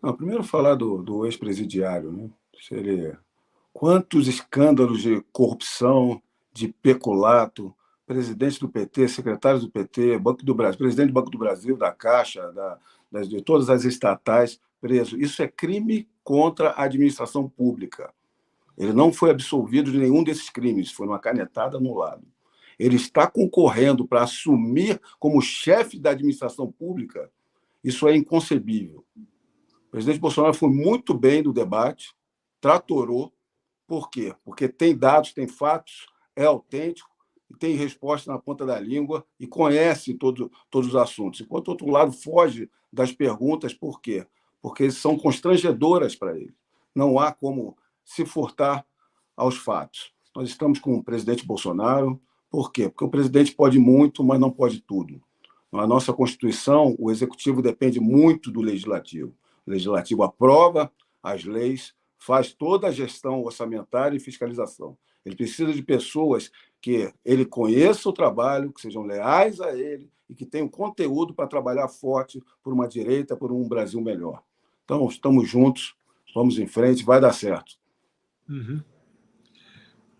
Não, primeiro falar do ex-presidiário, né? Quantos escândalos de corrupção, de peculato, presidente do PT, secretários do PT, Banco do Brasil, presidente do Banco do Brasil, da Caixa, de todas as estatais, preso. Isso é crime contra a administração pública. Ele não foi absolvido de nenhum desses crimes, foi uma canetada anulado. Ele está concorrendo para assumir como chefe da administração pública. Isso é inconcebível. O presidente Bolsonaro foi muito bem no debate, tratorou. Por quê? Porque tem dados, tem fatos, é autêntico, tem resposta na ponta da língua e conhece todos os assuntos. Enquanto o outro lado foge das perguntas, por quê? Porque são constrangedoras para ele. Não há como se furtar aos fatos. Nós estamos com o presidente Bolsonaro. Por quê? Porque o presidente pode muito, mas não pode tudo. Na nossa Constituição, o Executivo depende muito do Legislativo. O Legislativo aprova as leis, faz toda a gestão orçamentária e fiscalização. Ele precisa de pessoas que ele conheça o trabalho, que sejam leais a ele e que tenham conteúdo para trabalhar forte por uma direita, por um Brasil melhor. Então, estamos juntos, vamos em frente, vai dar certo. Uhum.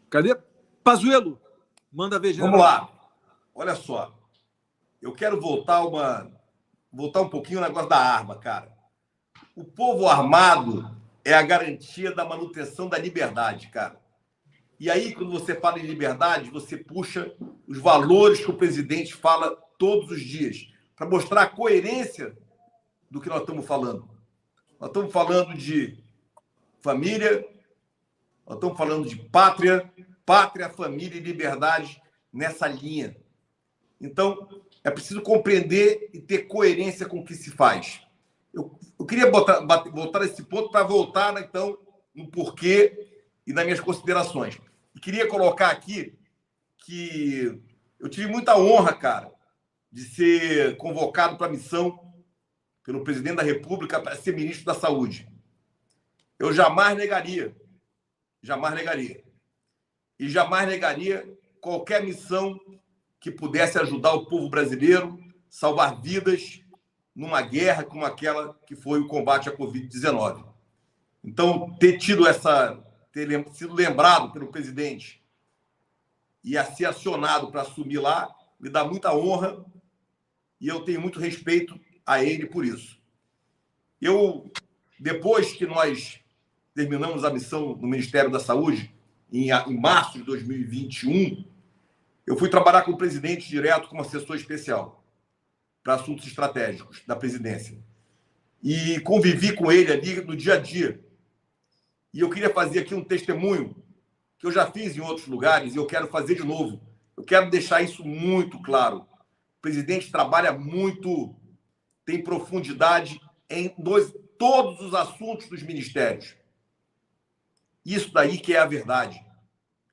Cadê? Pazuello, manda ver. Vamos lá. Olha só. Eu quero voltar um pouquinho no negócio da arma, cara. O povo armado é a garantia da manutenção da liberdade, cara. E aí, quando você fala em liberdade, você puxa os valores que o presidente fala todos os dias, para mostrar a coerência do que nós estamos falando. Nós estamos falando de família, nós estamos falando de pátria, família e liberdade nessa linha. Então, é preciso compreender e ter coerência com o que se faz. Eu queria voltar nesse ponto para voltar, então, no porquê e nas minhas considerações. E queria colocar aqui que eu tive muita honra, cara, de ser convocado para a missão pelo presidente da República para ser ministro da Saúde. Eu jamais negaria. E jamais negaria qualquer missão que pudesse ajudar o povo brasileiro, salvar vidas numa guerra como aquela que foi o combate à Covid-19. Então, ter sido lembrado pelo presidente e a ser acionado para assumir lá, me dá muita honra e eu tenho muito respeito a ele por isso. Depois que nós terminamos a missão no Ministério da Saúde, em março de 2021, eu fui trabalhar com o presidente direto como assessor especial para assuntos estratégicos da presidência. E convivi com ele ali no dia a dia. E eu queria fazer aqui um testemunho que eu já fiz em outros lugares e eu quero fazer de novo. Eu quero deixar isso muito claro. O presidente trabalha muito, tem profundidade em todos os assuntos dos ministérios. Isso daí que é a verdade.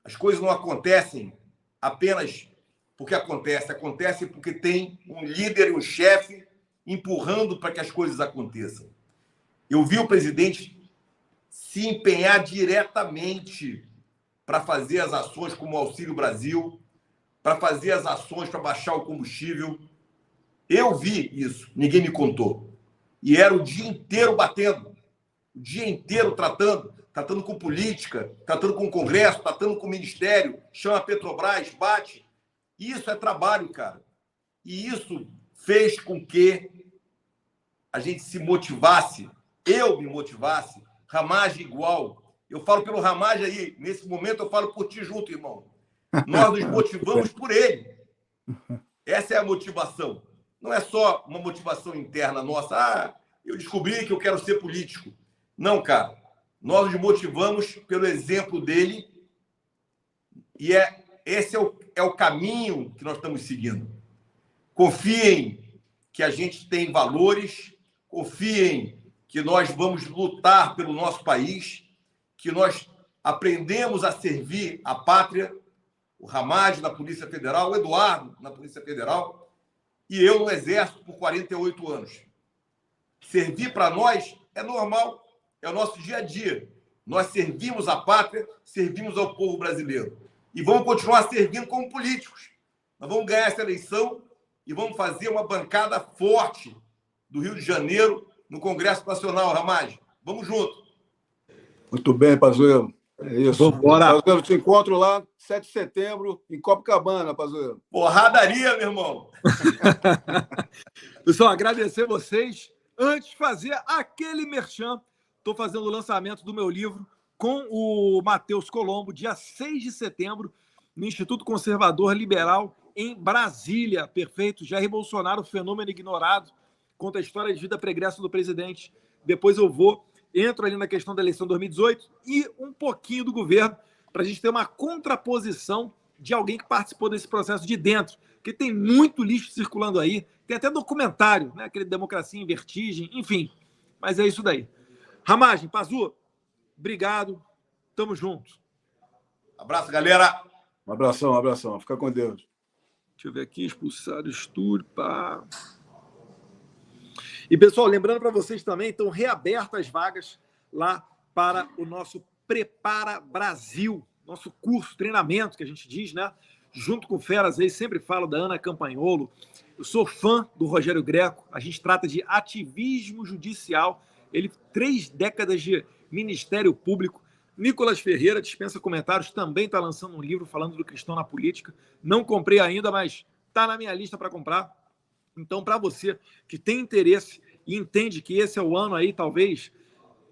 As coisas não acontecem apenas porque acontecem porque tem um líder e um chefe empurrando para que as coisas aconteçam. Eu vi o presidente se empenhar diretamente para fazer as ações como o Auxílio Brasil, para fazer as ações para baixar o combustível. Eu vi isso, ninguém me contou. E era o dia inteiro batendo, o dia inteiro tratando com política, tratando com o Congresso, tratando com o Ministério, chama a Petrobras, bate. Isso é trabalho, cara. E isso fez com que a gente se motivasse, eu me motivasse, Ramagem igual. Eu falo pelo Ramagem aí, nesse momento eu falo por ti junto, irmão. Nós nos motivamos por ele. Essa é a motivação. Não é só uma motivação interna nossa. Eu descobri que eu quero ser político. Não, cara. Nós nos motivamos pelo exemplo dele e esse é o caminho que nós estamos seguindo. Confiem que a gente tem valores, confiem que nós vamos lutar pelo nosso país, que nós aprendemos a servir a pátria, o Ramagem na Polícia Federal, o Eduardo na Polícia Federal e eu no Exército por 48 anos. Servir para nós é normal. É o nosso dia a dia. Nós servimos a pátria, servimos ao povo brasileiro. E vamos continuar servindo como políticos. Nós vamos ganhar essa eleição e vamos fazer uma bancada forte do Rio de Janeiro no Congresso Nacional, Ramagem. Vamos junto. Muito bem, Pazuello. É isso. Vambora. Pazuello, te encontro lá 7 de setembro em Copacabana, Pazuello. Porradaria, meu irmão. Pessoal, agradecer vocês. Antes de fazer aquele merchan, estou fazendo o lançamento do meu livro com o Matheus Colombo, dia 6 de setembro, no Instituto Conservador Liberal, em Brasília. Perfeito. Jair Bolsonaro, fenômeno ignorado, conta a história de vida pregressa do presidente. Depois entro ali na questão da eleição de 2018 e um pouquinho do governo, para a gente ter uma contraposição de alguém que participou desse processo de dentro, porque tem muito lixo circulando aí, tem até documentário, né? Aquele Democracia em Vertigem, enfim. Mas é isso daí. Ramagem, Pazu, obrigado. Tamo junto. Abraço, galera. Um abração. Fica com Deus. Deixa eu ver aqui, expulsar o estúdio. Pá. E, pessoal, lembrando para vocês também, estão reabertas as vagas lá para o nosso Prepara Brasil, nosso curso, treinamento, que a gente diz, né? Junto com feras aí, sempre falo da Ana Campagnolo. Eu sou fã do Rogério Greco. A gente trata de ativismo judicial. Ele, 3 décadas de Ministério Público. Nicolas Ferreira, dispensa comentários, também está lançando um livro falando do cristão na política. Não comprei ainda, mas está na minha lista para comprar. Então, para você que tem interesse e entende que esse é o ano aí, talvez,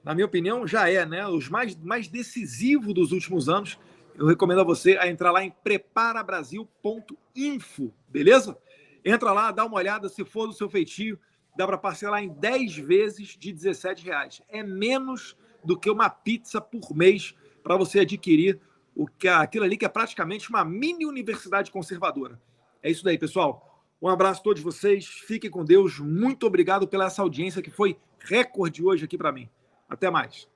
na minha opinião, já é, né? Os mais decisivo dos últimos anos, eu recomendo a você a entrar lá em preparabrasil.info, beleza? Entra lá, dá uma olhada, se for do seu feitio, dá para parcelar em 10 vezes de R$17. É menos do que uma pizza por mês para você adquirir aquilo ali que é praticamente uma mini universidade conservadora. É isso daí, pessoal. Um abraço a todos vocês. Fiquem com Deus. Muito obrigado pela essa audiência que foi recorde hoje aqui para mim. Até mais.